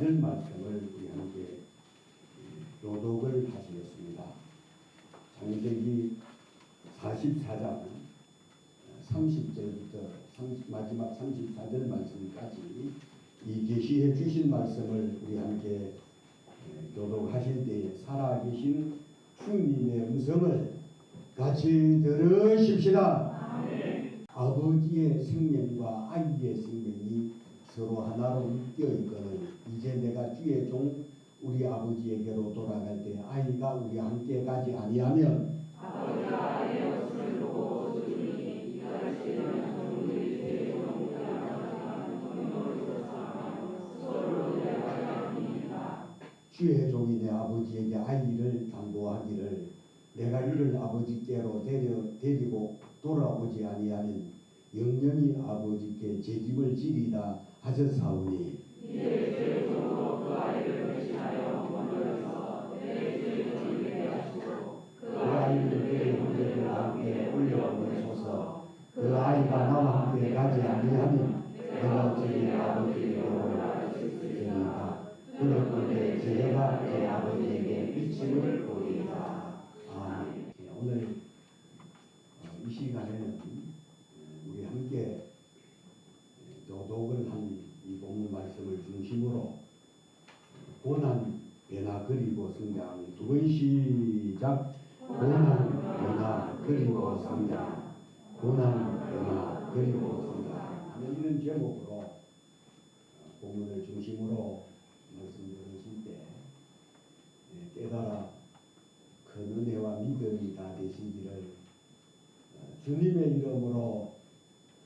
34절 말씀을 우리 함께 교독을 하시겠습니다. 창세기 44장 30절부터 마지막 34절 말씀까지 이 계시해 주신 말씀을 우리 함께 교독하실 때에 살아계신 주님의 음성을 같이 들으십시다. 아멘. 아버지의 생명과 아이의 생명이 서로 하나로 묶여 있거든 이제 내가 주의 종 우리 아버지에게로 돌아갈 때 아이가 우리와 함께 가지 아니하면 아버지가 아이의 것을 보고 주님이 이가시는 종들이 주의 종을 따라가는 종으로서 서로 내려가지 않으니까 주의 종이 내 아버지에게 아이를 당부하기를 내가 이를 아버지께로 데리고 돌아오지 아니하면 영영이 아버지께 제집을 지리다 하셨사오니 이제 주의 종으로 그 아이를 대신하여 먼저서 내 주의 종이 되게 하시고 그 아이를 내 형제들과 함께 올려보내소서. 그 아이가 나와 함께 가지 아니하면 내가 저희 아버지에게로 올라갈 수 있으리까. 그렇기에 제가 제 아버지에게 비침을 보리이다. 아멘. 오늘 이 시간에는 우리 함께 교독을 한 이 본문 말씀을 중심으로 고난, 변화, 그리고 성장 두 번 시작. 고난, 변화, 그리고 성장. 고난, 변화, 그리고 성장 하는 이런 제목으로 본문을 중심으로 말씀 들으실 때 깨달아 큰 은혜와 믿음이 다 되시기를 주님의 이름으로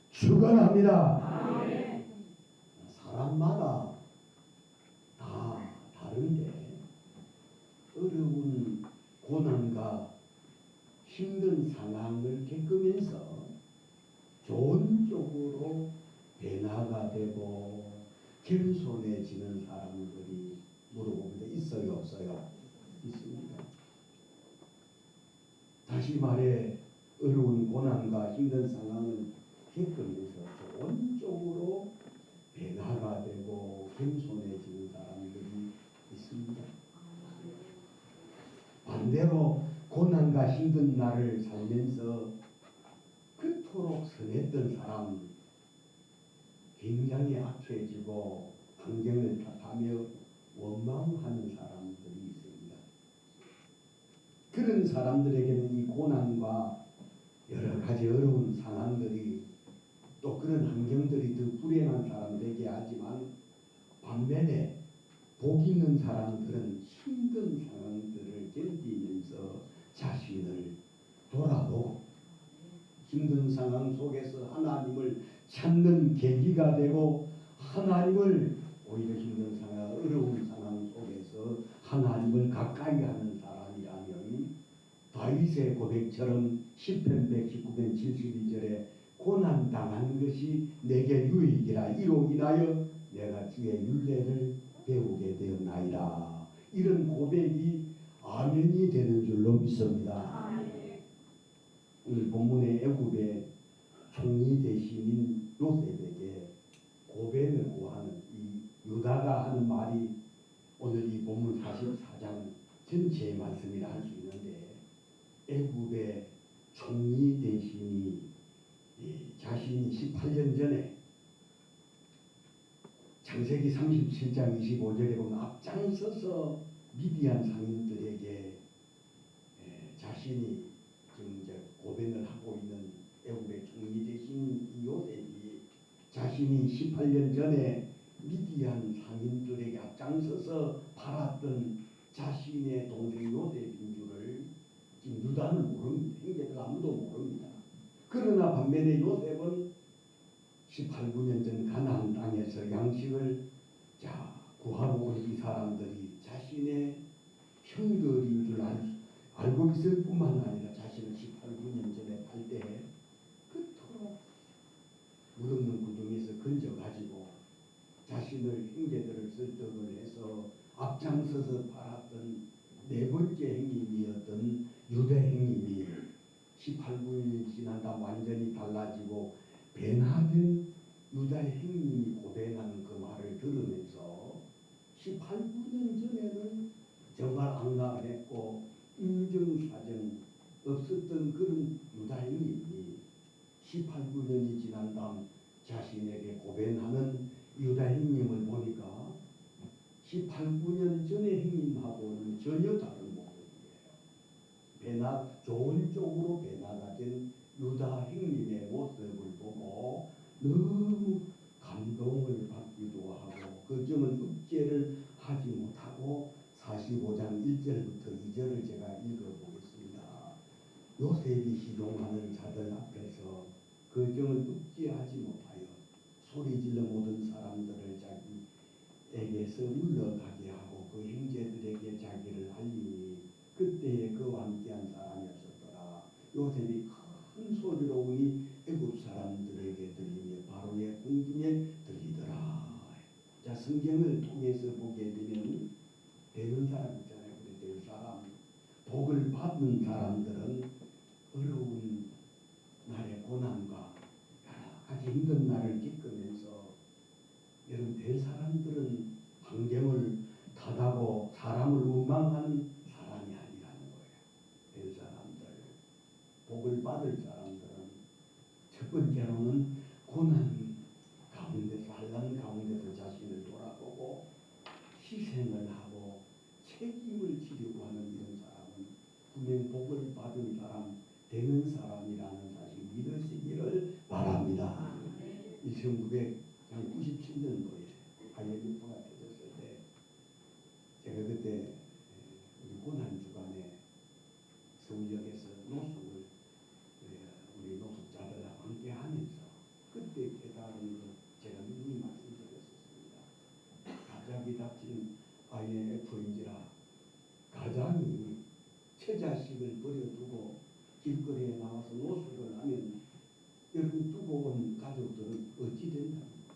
축원합니다. 사람마다 다 다른데 어려운 고난과 힘든 상황을 겪으면서 좋은 쪽으로 변화가 되고 겸손해지는 사람들이 물어봅니다. 있어요, 없어요? 있습니다. 다시 말해 어려운 고난과 힘든 상황을 겪으면서 좋은 쪽으로 변화가 되고 겸손해지는 사람들이 있습니다. 반대로 고난과 힘든 날을 살면서 그토록 선했던 사람 굉장히 악해지고 환경을 탓하며 원망하는 사람들이 있습니다. 그런 사람들에게는 이 고난과 여러 가지 어려운 상황들이 또 그런 환경들이 더 불행한 사람 되게 하지만 반면에 복 있는 사람들은 힘든 상황들을 견디면서 자신을 돌아보고 힘든 상황 속에서 하나님을 찾는 계기가 되고 하나님을 오히려 힘든 상황, 어려운 상황 속에서 하나님을 가까이 하는 사람이라면 다윗의 고백처럼 시편 119편 72절에 고난당한 것이 내게 유익이라 이로 인하여 내가 주의 율례를 배우게 되었나이다. 이런 고백이 아멘이 되는 줄로 믿습니다. 오늘 본문의 애굽의 총리 대신인 요셉에게 고백을 구하는 이 유다가 하는 말이 오늘 이 본문 44장 전체의 말씀이라 할 수 있는데 애굽의 총리 대신이 자신이 18년 전에 창세기 37장 25절에 보면 앞장서서 미디안 상인들에게 자신이 지금 이제 고백을 하고 있는 애굽의 총리 대신 이 요셉이 자신이 18년 전에 미디안 상인들에게 앞장서서 팔았던 자신의 동생 요셉인 줄을 지금 유다는 모릅니다. 형제들 아무도 모릅니다. 그러나 반면에 요셉은 18, 9년 전 가나안 땅에서 양식을 구하고 온 이 사람들이 자신의 형들인 줄 알고 있을 뿐만 아니라 자신을 18, 9년 전에 팔 때 그토록 무덤는 구덩이에서 건져가지고 자신을 형제들을 설득을 해서 앞장서서 팔았던 네 번째 행님이었던 유대 행님이 18, 9년이 지난다 완전히 달라지고 변화된 유다의 행님이 고백하는 그 말을 들으면서 18, 9년 전에는 정말 앙강했고 인정사정 없었던 그런 유다인이 18, 9년이 지난 다음 자신에게 고백하는 유다인님을 보니까 18, 9년 전의 행님하고는 전혀 다른 모습이에요. 좋은 쪽으로 변화가된 유다 행님의 모습을 보고 너무 감동을 받기도 하고 그 점은 억제를 하지 못하고 45장 1절부터 2절을 제가 읽어보겠습니다. 요셉이 희롱하는 자들 앞에서 그 점을 억제하지 못하여 소리질러 모든 사람들을 자기에게서 물러가게 하고 그 형제들에게 자기를 알리니 그때에 그와 함께한 사람이 없었더라. 요셉이 큰 소리로 우니 애굽 사람들에게 들리며 바로의 궁중에 들리더라. 자, 성경을 통해서 보게 되면 되는 사람 있잖아요. 그래, 될 사람, 복을 받는 사람들은 어려운 날의 고난과 여러 가지 힘든 날을 겪으면서 여러분 될 사람들은 환경을 탓하고 사람을 원망하는 사람이 아니라는 거예요. 될 사람들, 복을 받을 사람들은 첫 번째로는 고난 가운데서 환난 가운데서 자신을 돌아보고 희생을 하고 책임을 지려고 하는 이런 사람은 분명 복을 받은 사람, 되는 사람이라는 사실 믿으시기를 바랍니다. 1997년도에 IMF가 터졌을 때 제가 그때 우리 고난 주간에 서울역에서 노숙을 우리 노숙자들하고 함께 하면서 그때 깨달은 것 제가 미리 말씀드렸었습니다. 갑자기 닥친 IMF인지라 가장이 처자식을 버려두고 길거리에 나와서 노숙을 하면 여러분 두고 온 가족들은 어찌 된다는 거예요.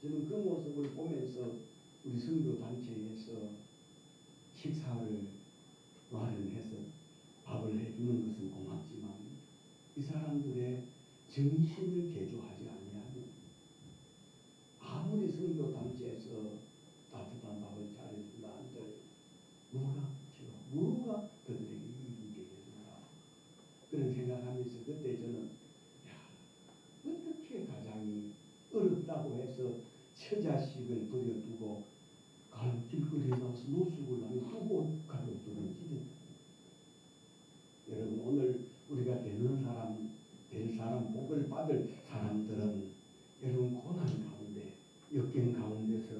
저는 그 모습을 보면서 우리 선교단체에서 식사를 마련해서 밥을 해주는 것은 고맙지만 이 사람들의 정신을 개조하지 아니하면 아무리 선교단체에서 따뜻한 밥을 잘해준다 한들 뭐가 그들에게 이익이 되겠는가 그런 생각하면서 그때 저는 어떻게 가장이 어렵다고 해서 처자식을 버려두고 길거리에 나와서 노숙을 하면 두고 가족들은 찌든다. 여러분 오늘 우리가 되는 사람, 될 사람, 복을 받을 사람들은 여러분 고난 가운데 역경 가운데서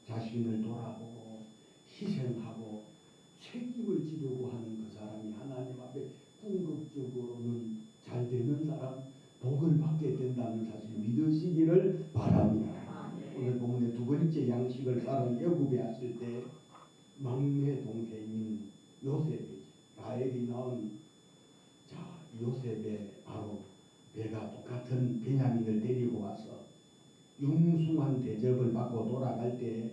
자신을 돌아보고 희생하고 책임을 지려고 하는 그 사람이 하나님 앞에 궁극적으로는 잘 되는 사람, 복을 받게 된다는 사실 믿으시기를 바랍니다. 오늘 본문의 두 번째 양식을 쌀은 애굽에 왔을 때 막내 동생인 요셉이 라헬이 낳은 요셉의 바로 배가 똑같은 베냐민을 데리고 와서 융숭한 대접을 받고 돌아갈 때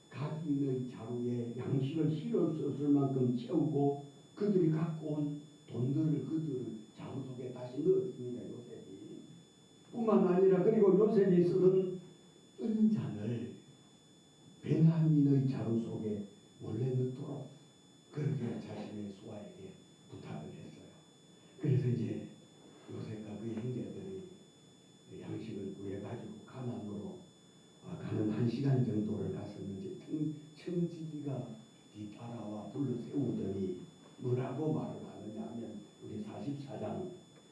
각인의 자루에 양식을 실어 썼을 만큼 채우고 그들이 갖고 온 돈들을 그들 자루 속에 다시 넣었습니다. 요셉이 뿐만 아니라 그리고 요셉이 쓰던 은잔을 베냐민의 자루 속에 몰래 넣도록 그렇게 자신의 수하에게 부탁을 했어요. 그래서 이제 요셉과 그의 형제들이 양식을 구해가지고 가나안으로 가는 1시간 정도를 갔었는지 청지기가 뒤따라와 불러 세우더니 뭐라고 말을 하느냐 하면 우리 44장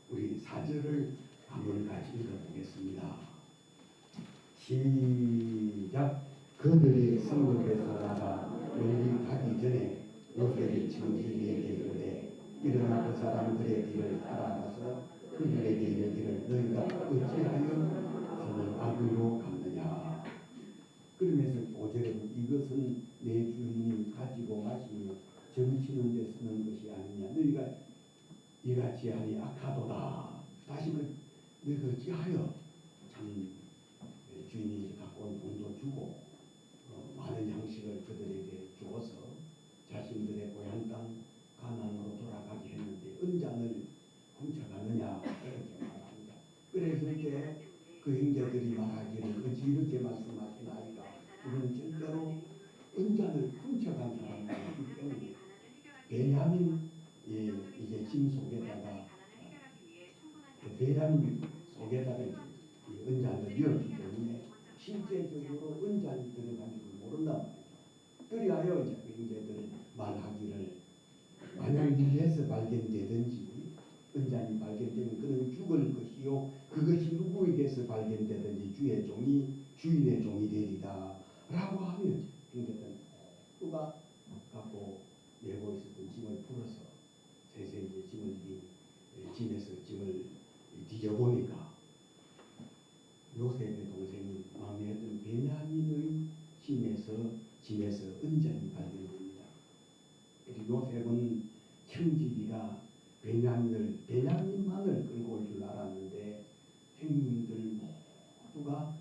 우리 4절을 한번 같이 읽어보겠습니다. 시작. 그들이 성읍에서 나가 멀리 가기 전에 요셉이 청지기에게 이르되 일어나 그 사람들의 뒤를 따라가서 그들에게 이르기를 너희가 어찌하여 저를 악의로 갚느냐. 그러면서 5절에 이것은 내 주인이 가지고 마시며 점치는 데 쓰는 것이 아니냐. 너희가 이같이 하니 악하도다. 다시 너희가 어찌하여 참 주인이 갖고 온 돈도 주고 많은 양식을 그들에게 주어서 자신들의 고향 땅 가나안으로 돌아가게 했는데 은잔을 훔쳐갔느냐 이렇게 말합니다. 그래서 이제 그 형제들이 말하기를 어찌 이렇게 말씀하시나이까 우리는 절대로 은잔을 훔쳐간 사람이기 때문에 베냐민 이제 짐 속에다가 베냐민 속에다가 이 은잔을 넣었기 때문에 실제적으로 은잔이 들어간 줄 모른단 말이죠. 그리하여 이제 그 형제들은 말하기를 만약 밀에서 발견되든지 은잔이 발견되면 그는 죽을 것이요 그것이 누구에게서 발견되든지 주의 종이 주인의 종이 되리다 라고 하면 형제들은 누가 갖고 메고 있었던 짐을 풀어서 세세히 짐에서 짐을 뒤져보니까 요셉의 동생인 막내였던 베냐민의 짐에서 은잔이 발견됩니다. 그리고 요셉은 형제비가 베냐민만을 끌고 올 줄 알았는데 형님들 모두가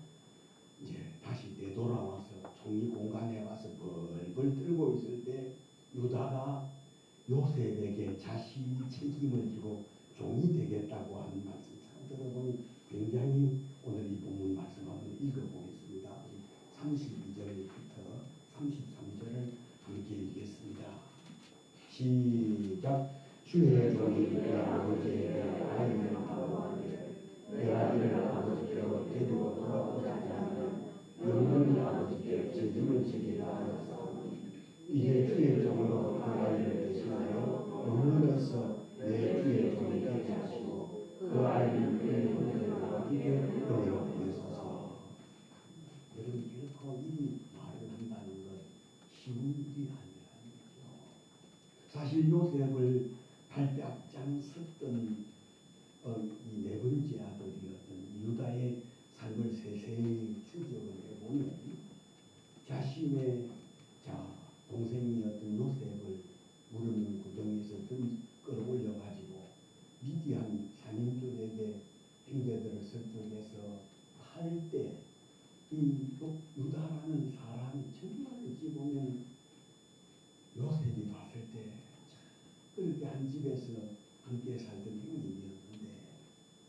이제 다시 되돌아와서 종이 공간에 와서 벌벌 떨고 있을 때 유다가 요셉에게 자신이 책임을 지고 종이 되겠다고 하는 말씀 참 들어보니 굉장히 오늘 이 본문 말씀 한번 읽어보겠습니다. 32절부터 33절을 함께 읽겠습니다. 시작. 주의 종이 내 아버지에게 아이를 바라보되 내가 이를 아버지께로 데리고 돌아오지 않으면 영원히 아버지께 책임을 지리라 하였사오니 이제 주의 종으로 그 아이를 대신하여 머물러서 내 주의 종이 되게 하시고 그 아이는 그의 형제들과 함께 은혜로 보내소서. 여러분 결코 이 말을 한다는 것 쉬운 일이 아니라는 거죠. 사실 요셉을 발대 앞장섰던 이 네 번째 아들이었던 유다의 삶을 세세히 추적을 해보면 자신의 동생이었던 요셉을 무릎 구덩이에서 끌어올려가지고 미디안 상인들에게 형제들을 설득해서 팔 때 이 유다라는 사람이 정말 어찌 보면 요셉이 봤을 때 그렇게 한 집에서 함께 살던 형님이었는데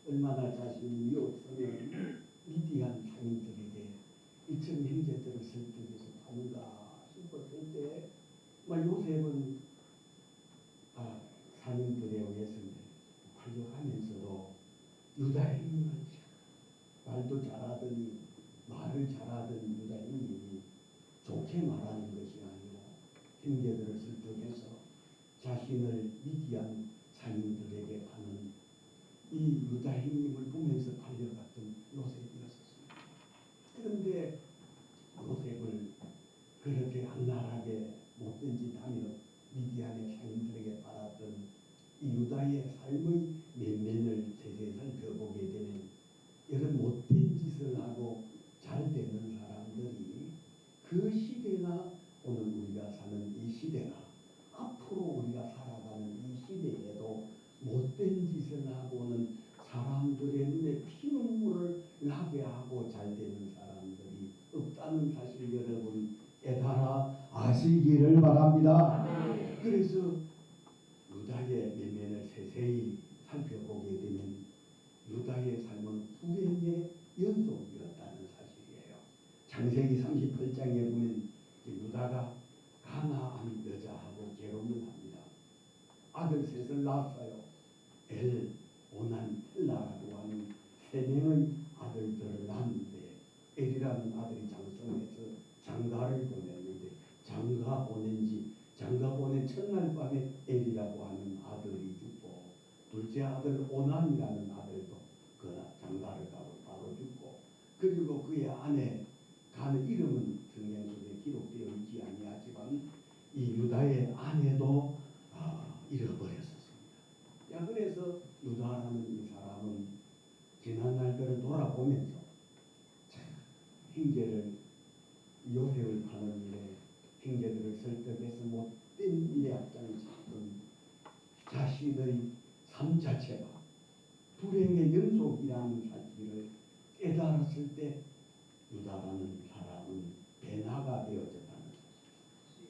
얼마나 자신이 미웠으면 미디안 상인들에게 이처럼 형제들을 설득해서 파는가 싶었을 때 요셉은 상인들에 의해서 팔려가면서도 유다 형님은 말도 잘하더니 말을 잘하던 유다 형님이 좋게 말하는 것이 아니고 형제들을 설득해서 자신을 미디안 상인들에게 파는 이 유다 형님을 보면서 팔려갔던 요셉이었습니다. 그런데 요셉을 그렇게 악랄하게 못된 짓 하며 미디안의 상인들에게 팔았던 이 유다의 삶의 면면을 세세히 살펴보게 되면 여러 못된 짓을 하고 잘 되는 사람들이 그 시대나 오늘 우리가 사는 이 시대나 앞으로 우리가 살아가는 이 시대에도 못된 짓을 하고는 사람들의 눈에 피눈물을 나게 하고 잘 되는 사람들이 없다는 사실 여러분 깨달아 아시기를 바랍니다. 그래서 유다의 면면을 세세히 살펴보게 되면 유다의 삶은 불행의 연속이었다는 사실이에요. 창세기 38장에 보면 유다가 가나안 여자하고 결혼을 합니다. 아들 셋을 낳았어요. 엘, 오난, 헬라라고 하는 세 명의 아들들을 낳았는데 엘이라는 아들이 장성해서 장가를 보냈는데 장가 보낸 첫날 밤에 엘이라고 하는 아들이 죽고 둘째 아들 오난이라는 아들도 그 장가를 가고 바로 죽고 그리고 그의 아내 가는 이름은 성경 속에 기록되어 있지 아니하지만 이 유다의 아내도 잃어버렸었습니다. 그래서 유다라는 이 사람은 지난 날들을 돌아보면서 형제를 요셉을 파는 일에 형제들을 설득해서 못된 일에 앞장섰던 자신의 삶 자체가 불행의 연속이라는 사실을 깨달았을 때 유다라는 사람은 변화가 되어졌다는 사실.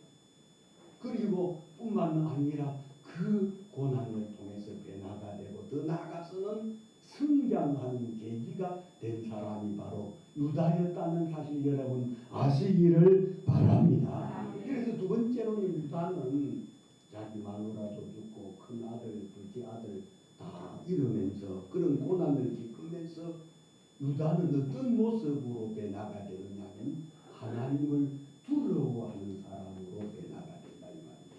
그리고 뿐만 아니라 그 고난을 통해서 변화가 되고 더 나아가서는 성장하는 계기가 된 사람이 바로 유다였다는 사실 여러분 아시기를 바랍니다. 유다는 자기 마누라도 죽고 큰 아들, 둘째 아들 다 잃으면서 그런 고난을 겪으면서 유다는 어떤 모습으로 변화가 되느냐면 하나님을 두려워하는 사람으로 변화가 된다 이 말이죠.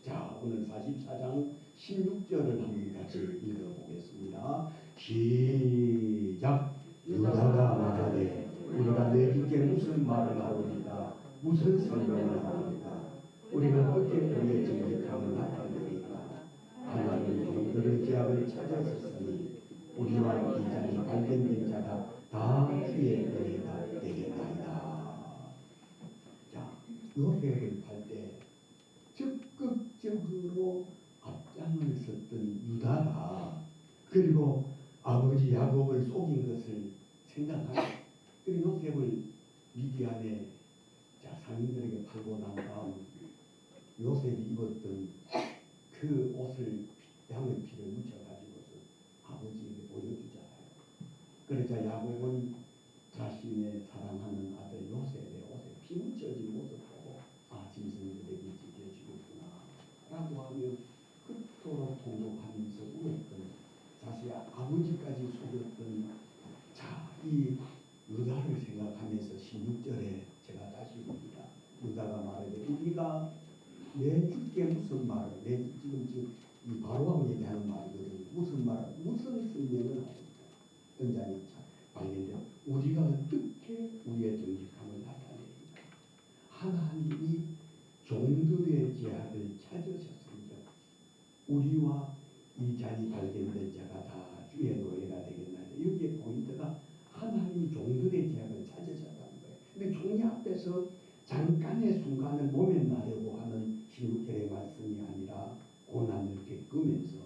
자, 오늘 44장 16절을 한번 같이 읽어보겠습니다. 시작. 유다가 말하되 우리가 너희에게 무슨 말을 하오리까? 무슨 설명을 하오리까? 우리가 어떻게 우리의 정직함을 나타내리까? 하나님이 종들의 죄악을 찾았으니 우리와 이 자리 발견된 자가 다 주의 은혜가 되겠나이다. 자, 요셉을 팔 때 적극적으로 앞장을 섰던 유다가 그리고 아버지 야곱을 속인 것을 생각하고 그리고 요셉을 미디안에 상인들에게 팔고 난 다음 요셉이 입었던 그 옷을 양의 피를 묻혀가지고서 아버지에게 보여주잖아요. 그러자 야곱은 자신의 사랑하는 아들 요셉의 옷에 피 묻혀진 모습 보고 짐승들에게 지켜주겠구나 라고 하며 그토록 통곡하면서 울었던 자신의 아버지까지 속였던 이 유다를 생각하면서 16절에 제가 다시 봅니다. 유다가 말하되 우리가 내 주께 무슨 말을 지금 이 바로왕 얘기하는 말이거든요. 무슨 말 무슨 설명을 합니까? 연장이 발견돼 우리가 어떻게 우리의 정직함을 나타내니까 하나님이 종들의 죄악을 찾으셨습니다. 우리와 이 자리 발견된 자가 다 주의 노예가 되겠나요? 여기에 포인트가 하나님이 종들의 죄악을 찾으셨다는 거예요. 근데 종이 앞에서 잠깐의 순간을 모면하려고 하는 16절의 말씀이 아니라 고난을 겪으면서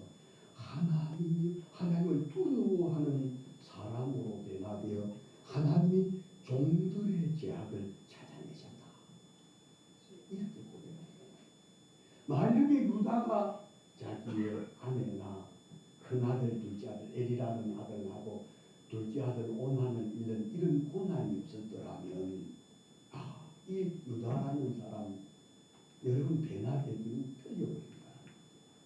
하나님을 두려워하는 사람으로 변화되어 하나님이 종들의 죄악을 찾아내셨다. 이렇게 고백합니다. 만약에 유다가 자기의 아내나 큰아들, 둘째 아들 엘이라는 아들하고 둘째 아들 오난을 잃는 이런 고난이 없었더라면 이 유다라는 사람 여러분 변화되기는 틀려버립니다.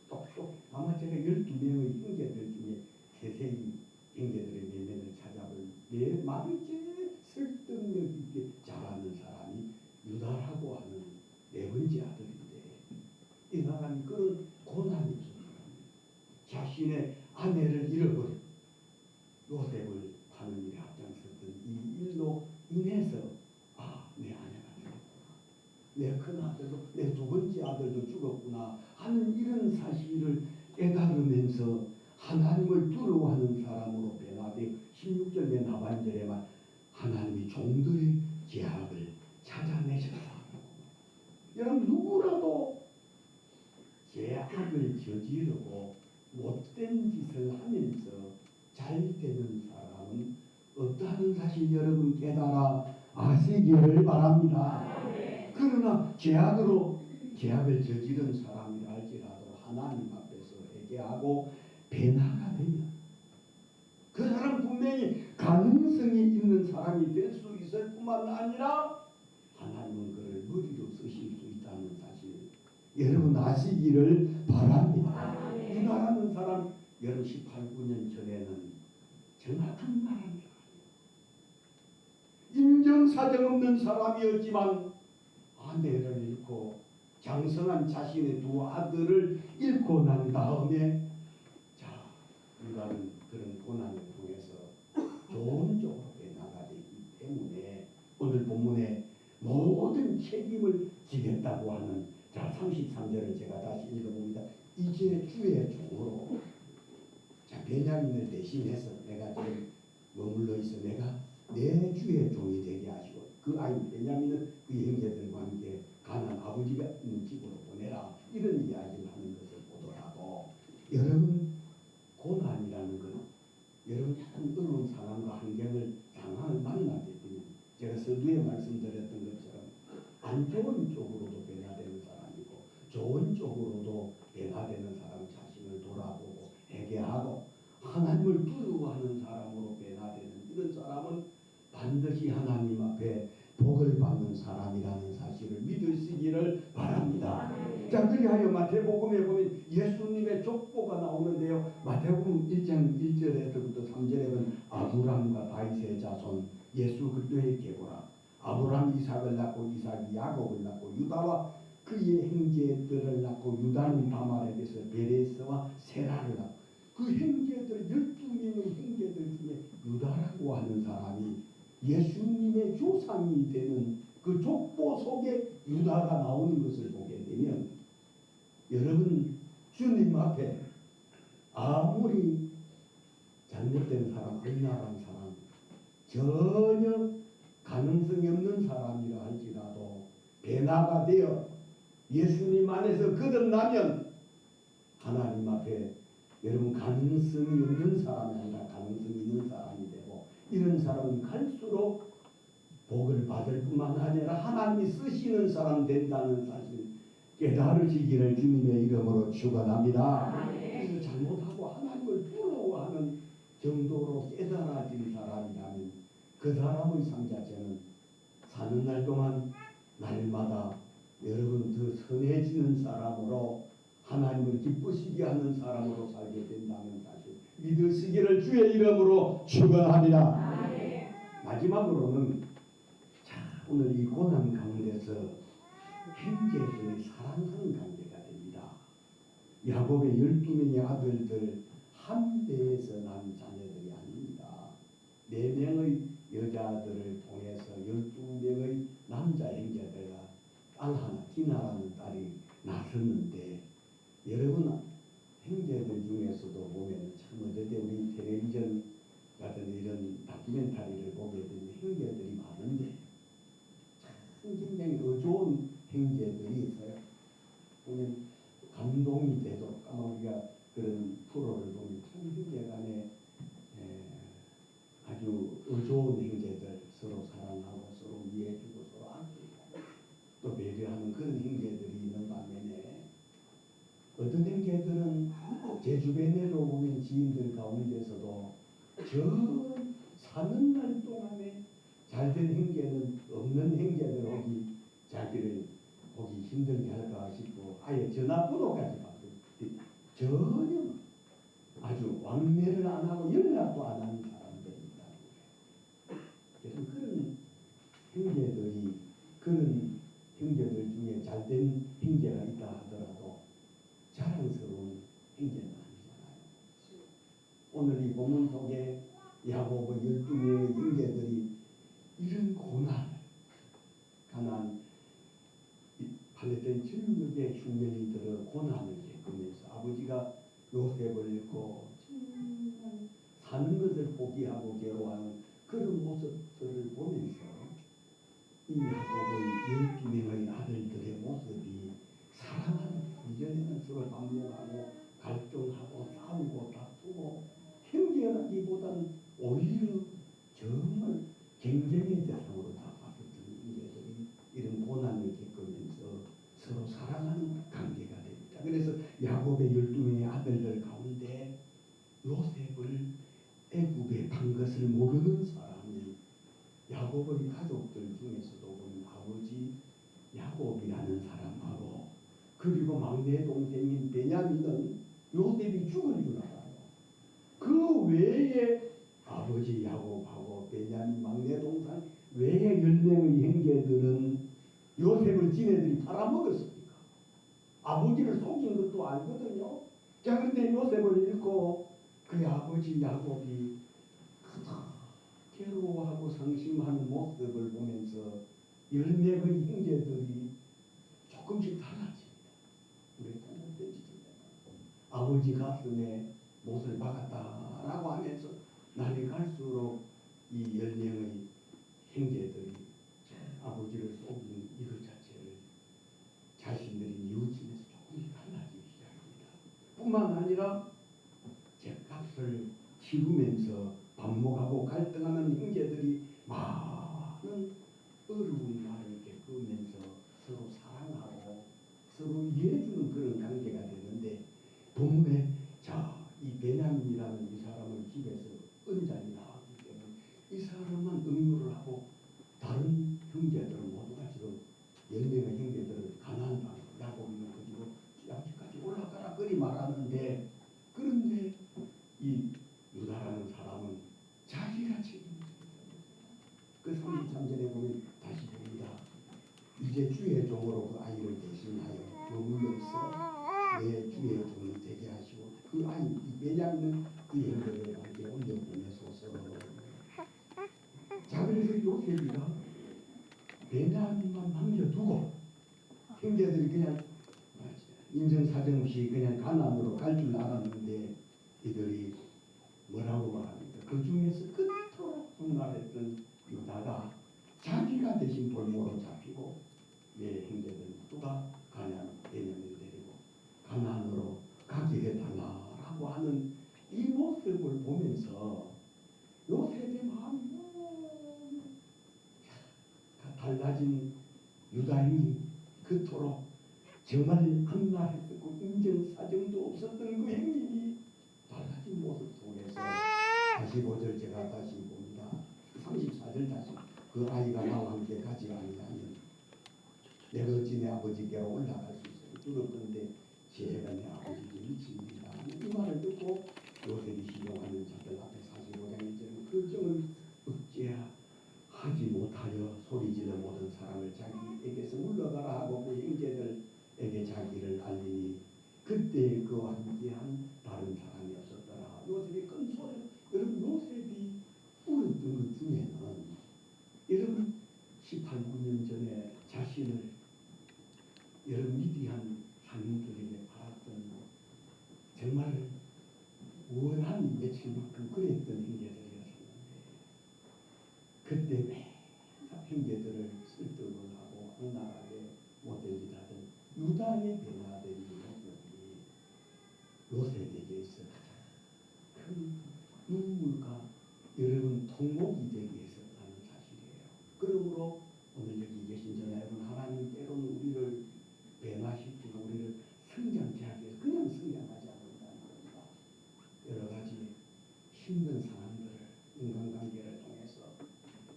똑똑 아마 제가 12명의 형제들 중에 세세히 형제들의 면면을 찾아볼 내 말을 제일 설득력 있게 잘하는 사람이 유다라고 하는 네 번째 아들인데 이 사람이 그런 고난이 없었습니다. 자신의 아내를 잃어버린 요셉을 파는 일에 앞장섰던 이 일로 인해서 내 아내가 죽었구나. 내 큰아들도 내 두 번째 아들도 죽었구나 하는 이런 사실을 깨달으면서 하나님을 두려워하는 사람으로 변화되어 16절 맨 하반절에만 하나님이 종들의 죄악을 찾아내셨다. 여러분 누구라도 죄악을 저지르고 못된 짓을 하면서 잘 되는 사람은 없다는 사실 여러분 깨달아 아시기를 바랍니다. 그러나 죄악을 저지른 사람이라 할지라도 하나님 앞에서 회개하고 변화가 되면 그 사람 분명히 가능성이 있는 사람이 될 수 있을 뿐만 아니라 하나님은 그를 머리로 쓰실 수 있다는 사실 여러분 아시기를 바랍니다. 유다라는 사람 여러분 18, 9년 전에는 정확한 말합니다. 인정사정 없는 사람이었지만 아내를 잃고 장성한 자신의 두 아들을 잃고 난 다음에 유다는 그런 고난을 통해서 좋은 쪽으로 나가되기 때문에 오늘 본문에 모든 책임을 지겠다고 하는 33절을 제가 다시 읽어봅니다. 이제 주의 종으로 베냐민을 대신해서 내가 지금 머물러 있어 내가 내 주의 종이 되게 하시고 그 아이 베냐민은 그 형제들과 함께 가나안 아버지가 있는 집으로 보내라 이런 이야기를 하는 것을 보더라도 여러분 고난이라는 건 여러분 참 어려운 상황과 상황을 만나게 되면 제가 서두에 말씀드렸던 것처럼 안 좋은 쪽으로도 변화되는 사람이고 좋은 쪽으로도 변화되는 사람 자신을 돌아보고 회개하고 하나님을 두려워하는 사람으로 변화되는 이런 사람은 반드시 하나님 앞에 복을 받는 사람이라는 사실을 믿으시기를 바랍니다. 자, 그리하여 마태복음에 보면 예수님의 족보가 나오는데요. 마태복음 1장 1절에서부터 3절에 보면 아브람과 다윗의 자손 예수 그리스도의 계보라. 아브람 이삭을 낳고 이삭이 야곱을 낳고 유다와 그의 형제들을 낳고 유다는 다말에게서 베레스와 세라를 낳고 그 형제들 12명의 형제들 중에 유다라고 하는 사람이 예수님의 조상이 되는 그 족보 속에 유다가 나오는 것을 보게 되면 여러분 주님 앞에 아무리 잘못된 사람, 악랄한 사람, 전혀 가능성이 없는 사람이라 할지라도 배나가 되어 예수님 안에서 거듭나면 하나님 앞에 여러분 가능성이 없는 사람이 아니라 가능성이 있는 사람이 되고 이런 사람은 갈수록 복을 받을 뿐만 아니라 하나님이 쓰시는 사람 된다는 사실 깨달으시기를 주님의 이름으로 축원합니다. 그래서 잘못하고 하나님을 부러워하는 정도로 깨달아진 사람이라면 그 사람의 삶 자체는 사는 날 동안 날마다 여러분 더 선해지는 사람으로 하나님을 기쁘시게 하는 사람으로 살게 된다는 사실 믿으시기를 주의 이름으로 축원합니다. 마지막으로는 자, 오늘 이 고난 가운데서 형제들이 사랑하는 관계가 됩니다. 야곱의 12명의 아들들 한 배에서 난 자녀들이 아닙니다. 4명의 여자들을 통해서 12명의 남자 형제들과 딸 하나, 디나라는 딸이 낳았는데 여러분 형제들 중에서도 보면 참 어제도 우리 텔레비전 같은 이런 다큐멘터리를 보게 되면 형제들이 많은데 참 굉장히 좋은 형제들이 있어요. 보면 감동이 되도록 아마 우리가 그런 프로를 보면 참 형제간에 아주 좋은 형제들 서로 사랑하고 서로 이해해주고 서로 아끼고 또 배려하는 그런 형제들이 있는 반면에 어떤 형제들은 제 주변에도 보면 지인들 가운데서도 저 사는 날 동안에 잘된 형제는 없는 형제들 오기 자기를 보기 힘들게 할까 싶고 아예 전화번호까지 받고 전혀 아주 왕래를 안 하고 연락도 안 하는 사람들이 있다고 그래요. 그래서 그런 형제들이 그런 형제들 중에 잘된 형제가 있다 하더라도 자랑스러운 형제는 아니잖아요. 오늘 이 본문 속에 야곱의 12명의 형제들이 이런 고난, 가난, 팔레스타인 전역의 흉년이 들어 고난을 겪으면서 아버지가 요셉을 잃고 정말 사는 것을 포기하고 괴로워하는 그런 모습들을 보면서 이 야곱의 12명의 아들들의 모습이 사랑하는 이전에는 서로 반목하고 갈등하고 싸우고 다투고 형제라기보다는 오히려 정말 경쟁의 대상으로 다가섰던 형제들이 이런 고난을 겪으면서 서로 사랑하는 관계가 됩니다. 그래서 야곱의 12명의 아들들 가운데 요셉을 애굽에 판 것을 모르는 사람이 야곱의 가족들 중에서도 보면 아버지 야곱이라는 사람하고 그리고 막내 동생인 베냐민은 요셉이 죽은 줄 알아요. 그 외에 아버지 야곱하고 베냐민 막내 동생 외에 10명의 형제들은 요셉을 지네들이 팔아먹었습니까? 아버지를 속인 것도 알거든요. 자, 근데 요셉을 잃고 그 아버지 야곱이 괴로워하고 상심하는 모습을 보면서 10명의 형제들이 조금씩 달라집니다. 우리 아버지 가슴에 못을 박았다라고 하면서 날이 갈수록 이 10명의 형제들이 아버지를 속인 이것 자체를 자신들이 뉘우치면서 조금씩 달라지기 시작합니다. 뿐만 아니라 죗값을 치르면서 반목하고 갈등하는 형제들이 많은 어려운 날을 겪으면서 서로 사랑하고 서로 이해해주는 그런 관계가 되는데 본문에 이 베냐민이라는 이 사람을 집에서 은장이 나왔기 때문에 이 사람만 응유를 하고 다른 형제들은 모두가 형제들의 관계 올려 보내소서. 자, 그래서 요셉이가 베냐민만 남겨두고 형제들이 그냥 인정사정 없이 그냥 가나안으로 갈 줄 알았는데 이들이 뭐라고 말합니까? 그 중에서 그토록 분할했던 유다가 자기가 대신 볼모로 잡히고 내 형제들 모두가 베냐민을 데리고 가나안으로 가게 해달라라고 하는 이 모습을 보면서 요셉의 마음이 너무 달라진 유다인이 그토록 정말 한날했고 인정사정도 없었던 그 행님이 달라진 모습 속에서 45절 제가 다시 봅니다. 34절 다시 그 아이가 나와 함께 가지 아니하면 내가 어찌 내 아버지께로 올라갈 수 있어요. 두렵건대 제가 내 아버지께 미칩니다. 이 말을 듣고 요셉이 시종하는 자들 앞에 45장 1절은 그 정을 어찌하지 못하여 소리지르 모든 사람을 자기에게서 물러가라 하고 그 형제들에게 자기를 알리니 그때 그와 함께한 다른 사람이 없었더라. 요셉이 큰 소리, 여러분 요셉이 울었던 것 중에는 여러분 18, 9년 전에 자신을 여러분 미디안 상인들에게 팔았던 정말 원한 며칠 만큼 그랬던 형제들이었었는데 그때 매사 형제들을 설득을 하고 악랄하게 못된 짓 하던 유다의 변화된 모습이 요셉에게 있어 가장 큰 눈물과 여러분 통곡이 되게 했었다는 사실이에요. 그러므로 오늘 여기 계신 저나 여러분 하나님 때로는 우리를 변화시키고 우리를 성장케 하기 위해서 그냥 성장하지 않는다는 겁니다. 여러 가지 힘든 상황들을 인간관계를 통해서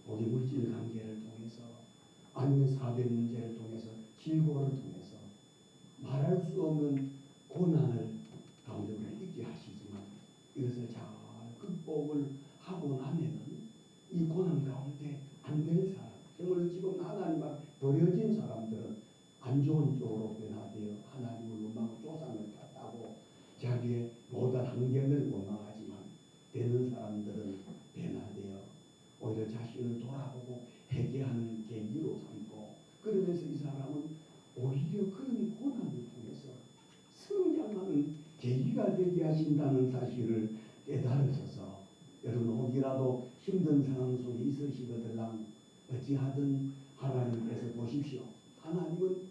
우리 물질 관계를 통해서 아니면 사회 문제를 통해서 질고를 통해서 말할 수 없는 고난을 가운데 우리를 있게 하시지만 이것을 잘 극복을 하고 나면은 이 고난 가운데 안 될 사람 정말 지금 하나님 앞에 버려진 사람들은 안 좋은 쪽으로 변화되어 하나님을 원망하고 조상을 탓하고 자기의 모든 환경을 원망하지만 되는 사람들은 변화되어 오히려 자신을 돌아보고 회개하는 계기로 삼고 그러면서 이 사람은 오히려 그런 고난을 통해서 성장하는 계기가 되게 하신다는 사실을 깨달으셔서 여러분 혹이라도 힘든 상황 속에 있으시거들랑 어찌하든 하나님께서 보십시오. 하나님은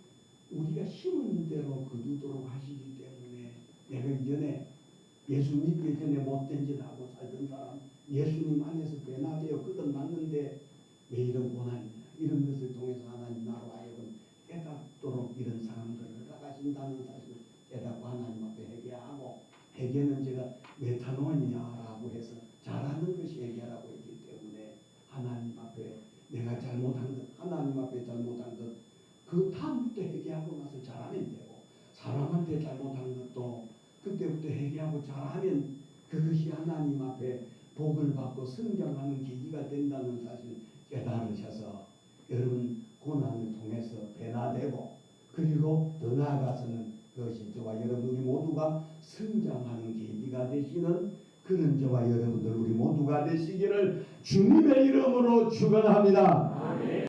우리가 심은 대로 거두도록 하시기 때문에 내가 이전에 예수 믿기 전에 못된 짓 하고 살던 사람 예수님 안에서 변화되어 거듭났는데 왜 이런 고난이냐 이런 것을 통해서 하나님 나로 하여금 깨닫도록 이런 상황들을 나가신다는 사실을 깨닫고 하나님 앞에 회개하고 회개는 제가 메타노니아라고 해서 잘하는 것이 회개라고 했기 때문에 하나님 앞에 내가 잘못한 것 하나님 앞에 잘못한 것 그 다음부터 회개하고 나서 잘하면 되고 사람한테 잘못한 것도 그때부터 회개하고 잘하면 그것이 하나님 앞에 복을 받고 성장하는 계기가 된다는 사실 깨달으셔서 여러분 고난을 통해서 변화되고 그리고 더 나아가서는 그것이 저와 여러분 우리 모두가 성장하는 계기가 되시는 그런 저와 여러분들 우리 모두가 되시기를 주님의 이름으로 축원합니다.